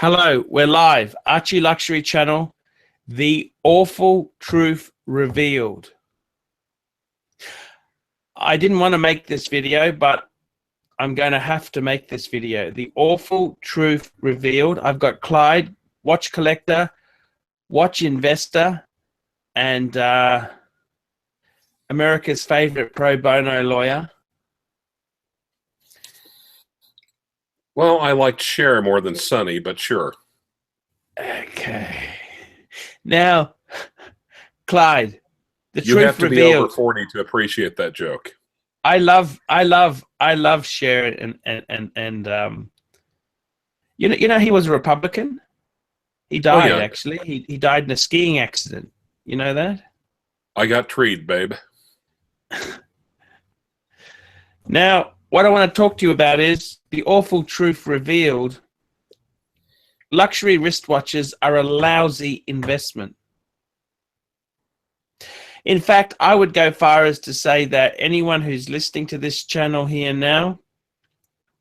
Hello, we're live. Archie Luxury channel. The awful truth revealed. I didn't want to make this video, but I'm going to have to make this video. The awful truth revealed. I've got Clyde, watch collector, watch investor, and America's favorite pro bono lawyer. Well, I liked Cher more than Sonny, but sure. Okay. Now, Clyde, the You truth have to revealed. be over 40 to appreciate that joke. I love Cher and you know he was a Republican. He died actually. He died in a skiing accident. You know that? I got treed, babe. Now, what I want to talk to you about is the awful truth revealed. Luxury wristwatches are a lousy investment. In fact, I would go far as to say that anyone who's listening to this channel here now,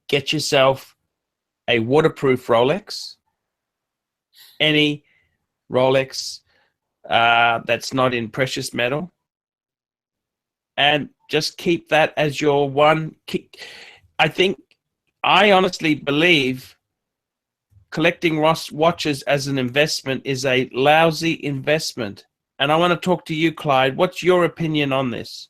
get yourself a waterproof Rolex. Any Rolex that's not in precious metal. And just keep that as your one. I honestly believe collecting watches as an investment is a lousy investment. And I want to talk to you, Clyde. What's your opinion on this?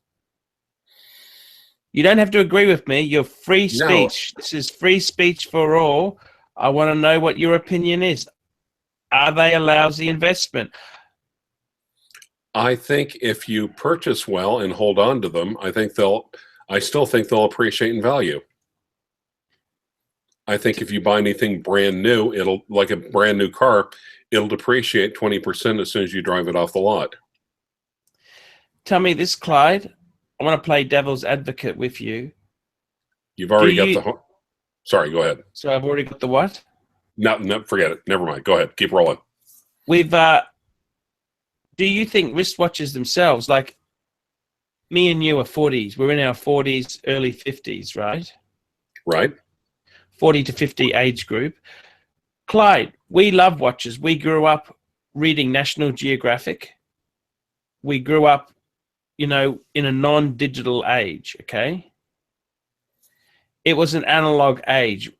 You don't have to agree with me. You're free speech. No. This is free speech for all. I want to know what your opinion is. Are they a lousy investment? I think if you purchase well and hold on to them, I still think they'll appreciate in value. I think if you buy anything brand new, it'll, like a brand new car, it'll depreciate 20% as soon as you drive it off the lot. Tell me this, Clyde. I want to play devil's advocate with you. You've already got the... Sorry, go ahead. So I've already got the what? No, forget it. Never mind. Go ahead. Keep rolling. Do you think wristwatches themselves, like me and you are 40s. We're in our 40s, early 50s, right? Right. 40 to 50 age group. Clyde, we love watches. We grew up reading National Geographic. We grew up, you know, in a non-digital age, okay? It was an analog age.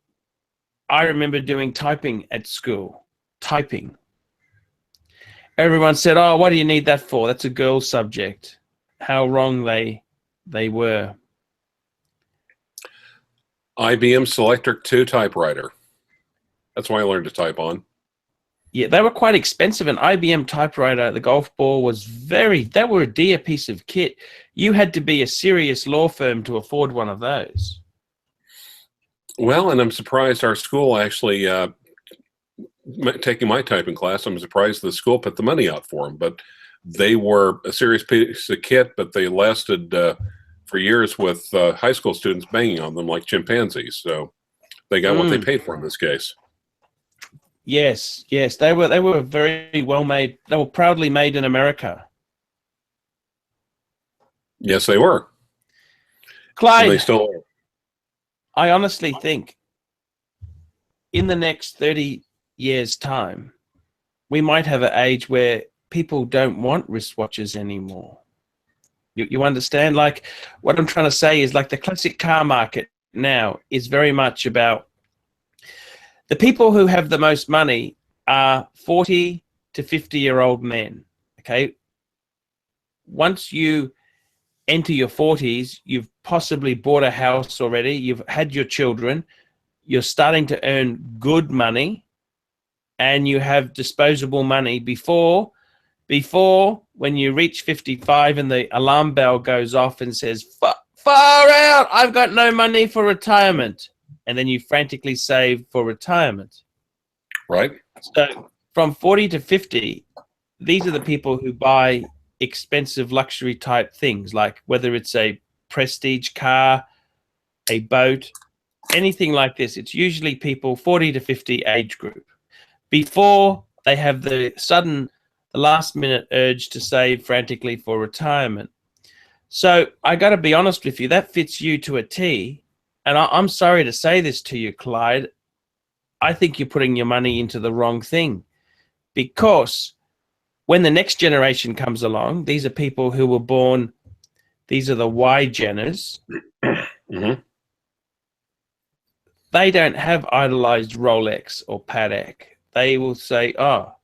I remember doing typing at school, typing. Everyone said, oh, what do you need that for? That's a girl's subject. How wrong they were. IBM Selectric 2 typewriter. That's why I learned to type on. Yeah, they were quite expensive. An IBM typewriter, the golf ball was they were a dear piece of kit. You had to be a serious law firm to afford one of those. Well, and I'm surprised our school actually, taking my typing class, I'm surprised the school put the money out for them. But they were a serious piece of kit, but they lasted for years with high school students banging on them like chimpanzees. So they got what they paid for in this case. Yes, they were very well made. They were proudly made in America. Yes, they were. Clyde, and they still are. I honestly think in the next 30 years' time, we might have an age where people don't want wristwatches anymore. You understand? Like, what I'm trying to say is, like, the classic car market now is very much about the people who have the most money are 40 to 50-year-old men, okay? Once you enter your 40s, you've possibly bought a house already, you've had your children, you're starting to earn good money, and you have disposable money before when you reach 55 and the alarm bell goes off and says, far out, I've got no money for retirement. And then you frantically save for retirement. Right. So from 40 to 50, these are the people who buy expensive luxury type things, like whether it's a prestige car, a boat, anything like this. It's usually people 40 to 50 age group. Before they have the last minute urge to save frantically for retirement. So I got to be honest with you, that fits you to a T. And I'm sorry to say this to you, Clyde. I think you're putting your money into the wrong thing, because when the next generation comes along, these are people who were born, these are the Y-Genners. Mm-hmm. They don't have idolized Rolex or Patek. They will say, oh,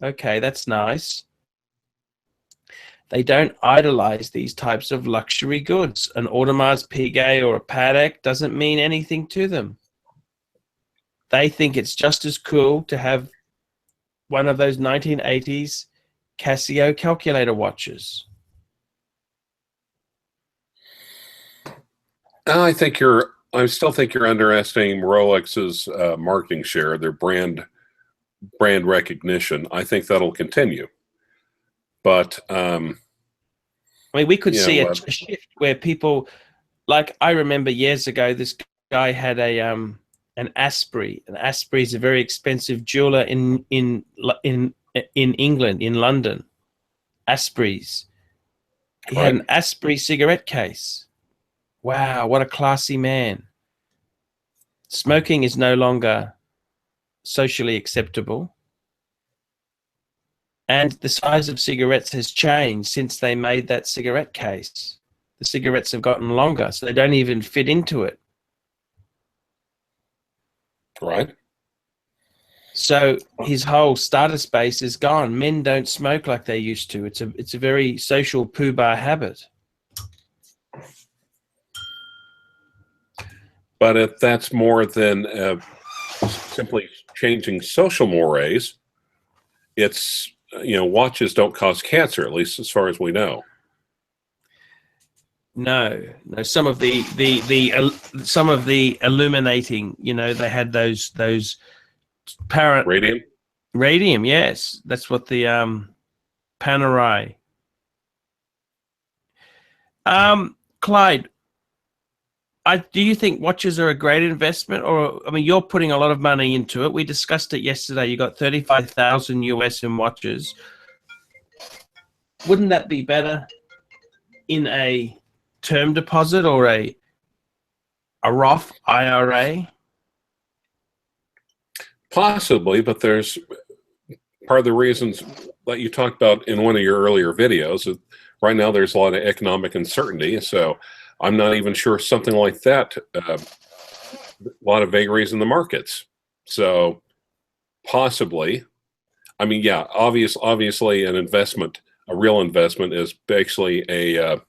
okay, that's nice. They don't idolize these types of luxury goods. An Audemars Piguet or a Patek doesn't mean anything to them. They think it's just as cool to have one of those 1980s Casio calculator watches. I still think you're underestimating Rolex's marketing share, their brand recognition. I think that'll continue. But I mean, we could see a shift where people, like, I remember years ago, this guy had an Asprey. An Asprey is a very expensive jeweler in England, in London. Asprey's. He had an Asprey cigarette case. Wow, what a classy man. Smoking is no longer socially acceptable. And the size of cigarettes has changed since they made that cigarette case. The cigarettes have gotten longer, so they don't even fit into it. Right. So his whole status base is gone. Men don't smoke like they used to. It's a very social poo-bar habit. But if that's more than simply changing social mores, it's, watches don't cause cancer, at least as far as we know. No. Some of the illuminating, they had those Radium. Radium, yes, that's what the Panerai. Clyde, do you think watches are a great investment? Or, I mean, you're putting a lot of money into it. We discussed it yesterday. You got 35,000 US in watches. Wouldn't that be better in a term deposit or a Roth IRA? Possibly, but there's part of the reasons that you talked about in one of your earlier videos. Right now, there's a lot of economic uncertainty, so I'm not even sure something like that. A lot of vagaries in the markets, so possibly. I mean, yeah, obviously, an investment, a real investment, is actually a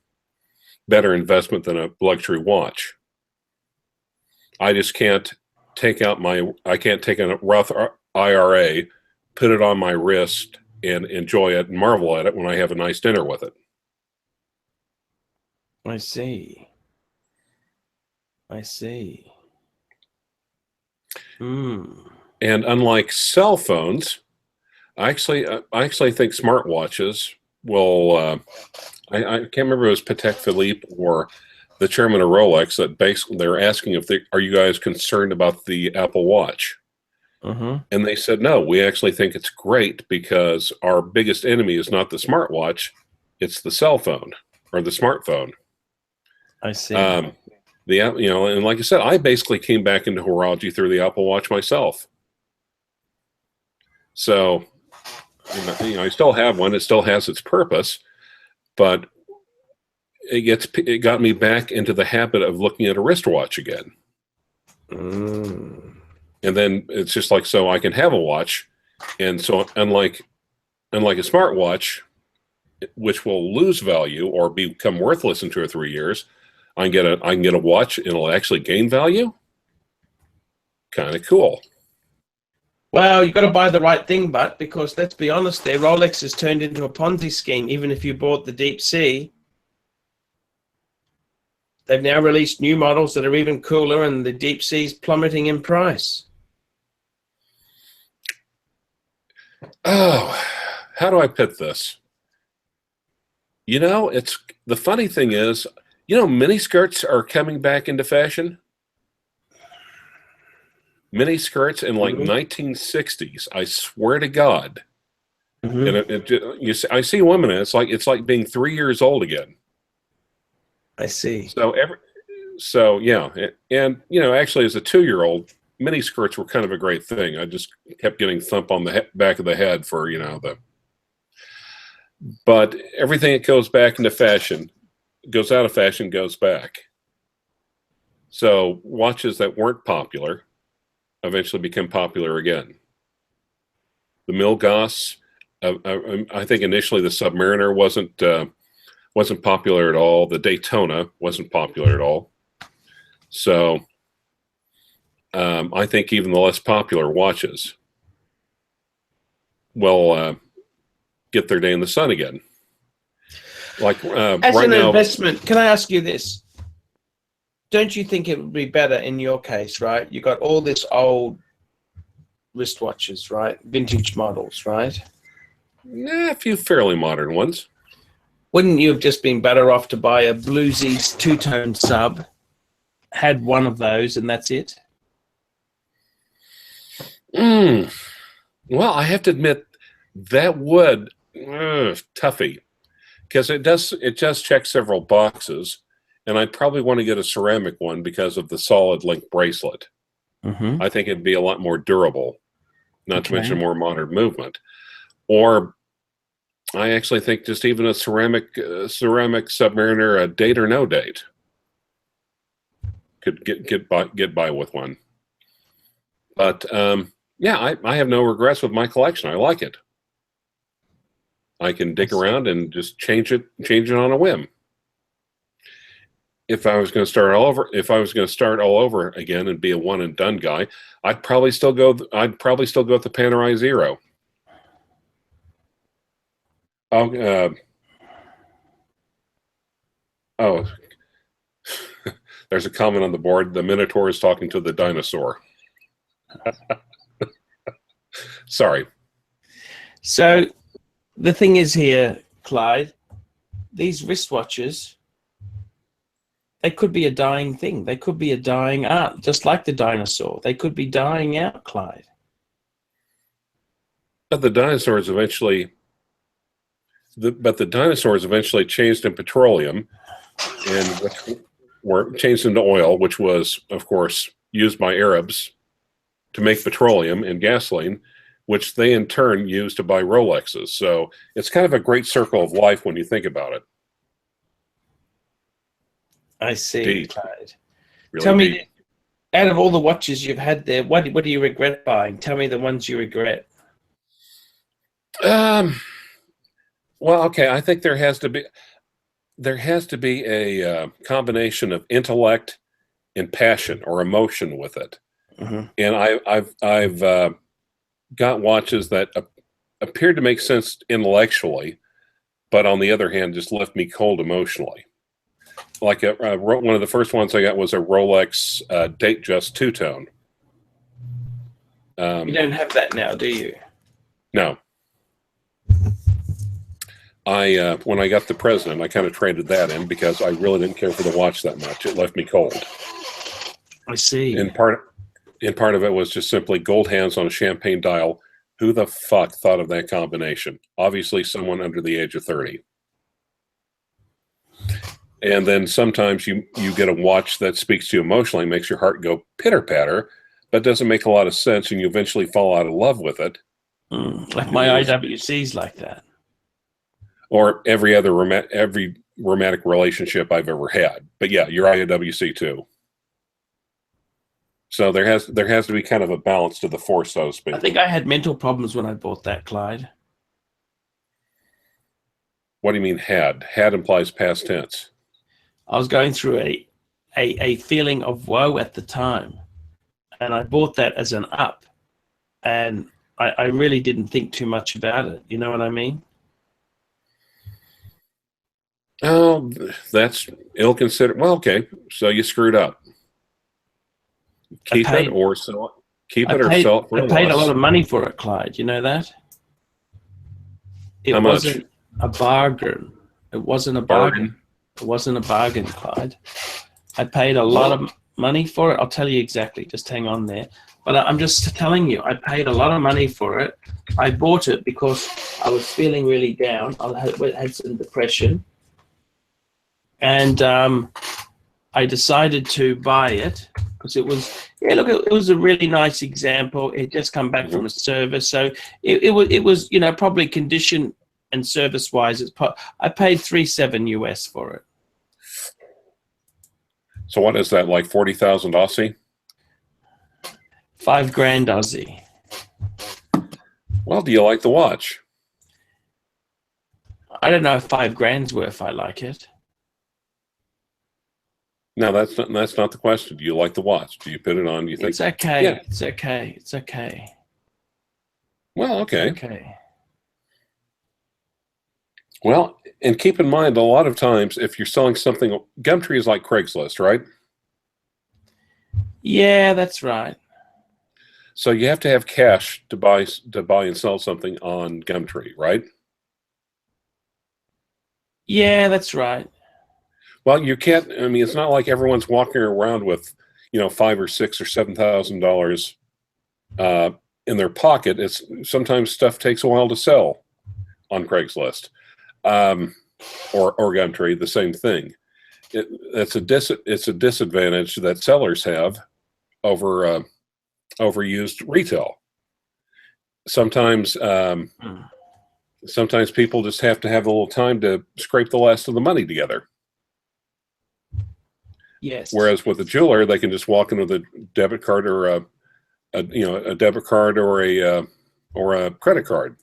better investment than a luxury watch. I just can't take out I can't take a Roth IRA, put it on my wrist, and enjoy it and marvel at it when I have a nice dinner with it. I see. And unlike cell phones, I actually think smartwatches will. I can't remember if it was Patek Philippe or the chairman of Rolex that basically they're asking are you guys concerned about the Apple Watch? And they said, no, we actually think it's great because our biggest enemy is not the smartwatch, it's the cell phone or the smartphone. I see. And like I said, I basically came back into horology through the Apple Watch myself. So, I still have one. It still has its purpose, but it got me back into the habit of looking at a wristwatch again. And then it's just like, so I can have a watch. And so unlike a smartwatch, which will lose value or become worthless in 2 or 3 years, I can get a watch and it'll actually gain value. Kind of cool. Well, you've got to buy the right thing, but because let's be honest, there, Rolex has turned into a Ponzi scheme. Even if you bought the Deep Sea, they've now released new models that are even cooler, and the Deep Sea's plummeting in price. Oh, how do I put this? It's the funny thing is, mini skirts are coming back into fashion. Mini skirts in like 1960s. I swear to God. And I see women, and it's like being 3 years old again. I see. So yeah, and actually, as a 2-year-old, mini skirts were kind of a great thing. I just kept getting thumped on the back of the head for, you know, but everything that goes back into fashion, goes out of fashion, goes back. So watches that weren't popular eventually become popular again. The Milgauss, I think initially the Submariner wasn't popular at all. The Daytona wasn't popular at all. So I think even the less popular watches will get their day in the sun again. Like as right an now, investment, can I ask you this? Don't you think it would be better in your case, right? You got all this old wristwatches, right? Vintage models, right? a few fairly modern ones. Wouldn't you have just been better off to buy a Bluesies two-tone sub, had one of those, and that's it? Well, I have to admit that would toughie, because it does check several boxes, and I'd probably want to get a ceramic one because of the solid link bracelet. Mm-hmm. I think it'd be a lot more durable, not to mention more modern movement. Or I actually think just even a ceramic Submariner, a date or no date, could get by with one. But yeah, I have no regrets with my collection. I like it. I can dig around and just change it on a whim. If I was going to start all over again and be a one and done guy, I'd probably still go with the Panerai Zero. Oh, there's a comment on the board. The Minotaur is talking to the dinosaur. Sorry. So the thing is here, Clyde, these wristwatches, they could be a dying thing. They could be a dying art, just like the dinosaur. They could be dying out, Clyde. But the dinosaurs eventually changed in petroleum, and were changed into oil, which was, of course, used by Arabs to make petroleum and gasoline, which they in turn used to buy Rolexes. So it's kind of a great circle of life when you think about it. I see. Deep. Clyde. Really Tell deep. me, out of all the watches you've had there, what do you regret buying? Tell me the ones you regret. Well, okay. I think there has to be a combination of intellect and passion or emotion with it. Mm-hmm. And I've got watches that appeared to make sense intellectually, but on the other hand, just left me cold emotionally. Like one of the first ones I got was a Rolex Datejust two-tone. You don't have that now, do you? No. When I got the President, I kind of traded that in because I really didn't care for the watch that much. It left me cold. I see. And part of it was just simply gold hands on a champagne dial. Who the fuck thought of that combination? Obviously, someone under the age of 30. And then sometimes you get a watch that speaks to you emotionally, makes your heart go pitter-patter, but doesn't make a lot of sense, and you eventually fall out of love with it. Like my IWC's like that. Or every romantic relationship I've ever had. But yeah, your IWC too. So there has to be kind of a balance to the force, so to speak. I think I had mental problems when I bought that, Clyde. What do you mean had? Had implies past tense. I was going through a feeling of woe at the time, and I bought that as an up, and I really didn't think too much about it. You know what I mean? Oh, that's ill-considered. Well, okay, so you screwed up. Keep it or sell it. Keep it or sell it for less. I paid a lot of money for it, Clyde. You know that? It wasn't a bargain. It wasn't a bargain. It wasn't a bargain, Clyde. I paid a lot of money for it. I'll tell you exactly. Just hang on there. But I'm just telling you, I paid a lot of money for it. I bought it because I was feeling really down. I had some depression. And I decided to buy it. because it was, yeah, look, it was a really nice example. It just come back from a service, so it was, you know, probably condition and service wise, I paid $3.7 US for it. So what is that, like 40,000 Aussie? $5 grand Aussie. Well, do you like the watch? I don't know if 5 grand's worth. I like it. No, that's not the question. Do you like the watch? Do you put it on? Do you think It's okay? Yeah. It's okay. It's okay. Well, okay. It's okay. Well, and keep in mind, a lot of times, if you're selling something, Gumtree is like Craigslist, right? Yeah, that's right. So you have to have cash to buy and sell something on Gumtree, right? Yeah, that's right. Well, you can't. I mean, it's not like everyone's walking around with, you know, $5,000 or $6,000 or $7,000 in their pocket. It's sometimes stuff takes a while to sell on Craigslist or Gumtree. The same thing. It's a disadvantage that sellers have over used retail. Sometimes sometimes people just have to have a little time to scrape the last of the money together. Yes. Whereas with a jeweler, they can just walk in with a debit card or a debit card or a credit card,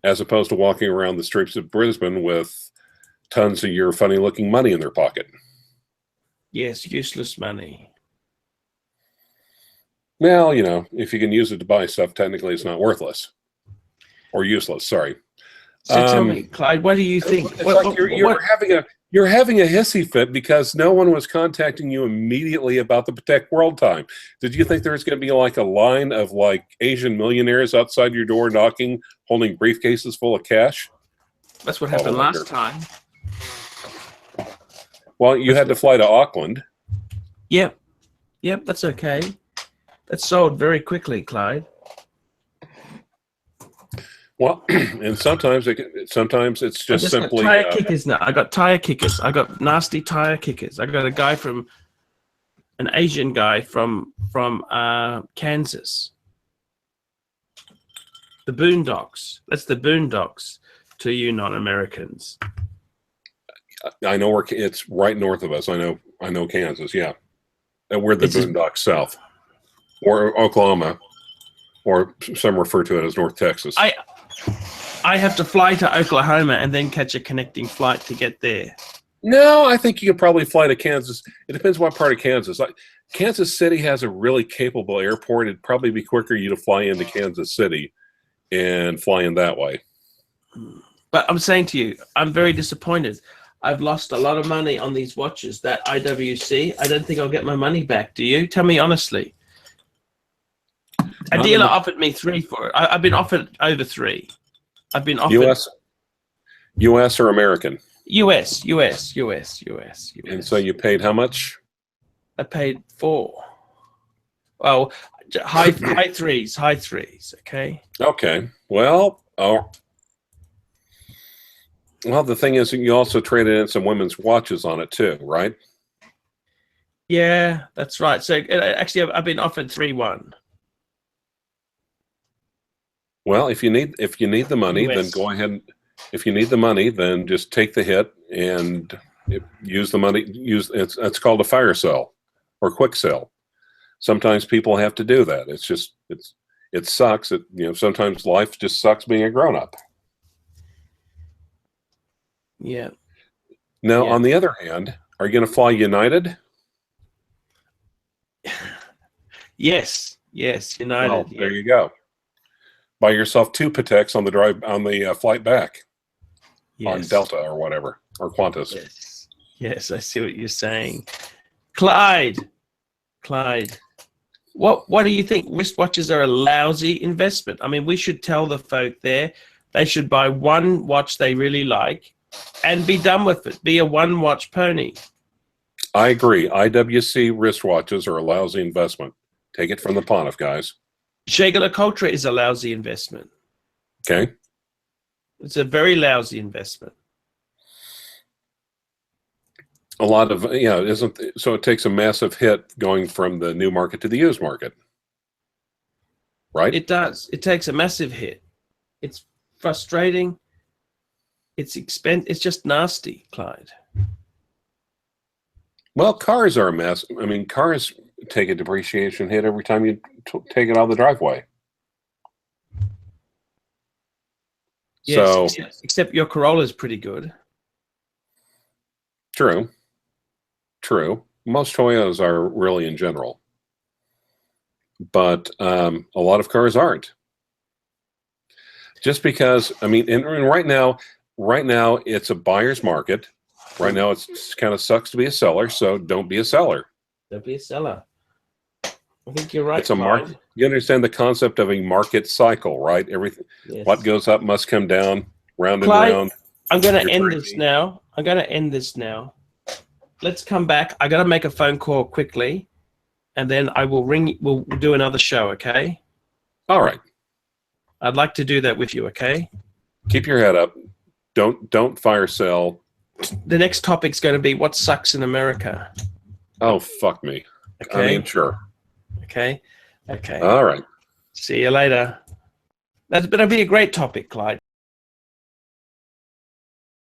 as opposed to walking around the streets of Brisbane with tons of your funny-looking money in their pocket. Yes, useless money. Well, you know, if you can use it to buy stuff, technically it's not worthless or useless. Sorry. So tell me, Clyde, what do you think? It's like you're having a hissy fit because no one was contacting you immediately about the Protect World time. Did you think there was going to be like a line of like Asian millionaires outside your door knocking, holding briefcases full of cash? That's what happened last time. Well, you had to fly to Auckland. Yep. Yep, that's okay. That sold very quickly, Clyde. Well, and sometimes it's just simply tire kickers now. I got tire kickers. I got nasty tire kickers. I got a guy an Asian guy from Kansas. The Boondocks. That's the Boondocks to you non-Americans. I know where it's right north of us. I know Kansas. Yeah, and we're the Boondocks south, or Oklahoma, or some refer to it as North Texas. I have to fly to Oklahoma and then catch a connecting flight to get there. No, I think you could probably fly to Kansas. It depends what part of Kansas. Like Kansas City has a really capable airport. It'd probably be quicker you to fly into Kansas City and fly in that way. But I'm saying to you, I'm very disappointed. I've lost a lot of money on these watches. That IWC, I don't think I'll get my money back. Do you? Tell me honestly. A dealer offered me 3 for it. I've been offered over 3. I've been offered US or American? US. And so you paid how much? I paid 4. Well, high threes. Okay. Okay. Well, the thing is, you also traded in some women's watches on it too, right? Yeah, that's right. So actually, I've been offered 3-1. Well, if you need the money, then go ahead. If you need the money, then just take the hit and use the money. It's called a fire sale or quick sell. Sometimes people have to do that. It sucks. Sometimes life just sucks being a grown up. Yeah. Now, on the other hand, are you going to fly United? Yes, United. Well, there you go. Buy yourself 2 Pateks on the flight back on Delta or whatever, or Qantas. Yes, I see what you're saying. Clyde, what do you think? Wristwatches are a lousy investment. I mean, we should tell the folk there they should buy one watch they really like and be done with it. Be a one-watch pony. I agree. IWC wristwatches are a lousy investment. Take it from the Pontiff, guys. Jaeger-LeCoultre is a lousy investment. Okay. It's a very lousy investment. A lot of, yeah, isn't so it takes a massive hit going from the new market to the used market, right? It does. It takes a massive hit. It's frustrating. It's it's just nasty, Clyde. Well, cars are a mess. I mean, cars take a depreciation hit every time you take it out of the driveway. Yes, So except your Corolla's pretty good. true. True. Most Toyotas are really in general. But a lot of cars aren't. Just because, I mean, and right now it's a buyer's market. Right now it's kind of sucks to be a seller, so don't be a seller. Don't be a seller. I think you're right. It's a market. You understand the concept of a market cycle, right? Everything, Yes. what goes up must come down, round Clyde, and round. I'm going to end this now. I'm going to end this now. Let's come back. I got to make a phone call quickly, and then I will ring. We'll do another show, okay? All right. I'd like to do that with you, okay? Keep your head up. Don't fire sell. The next topic's going to be what sucks in America. Oh, fuck me. Okay. I mean, sure. Okay. Okay. All right. See you later. That'll be a great topic, Clyde.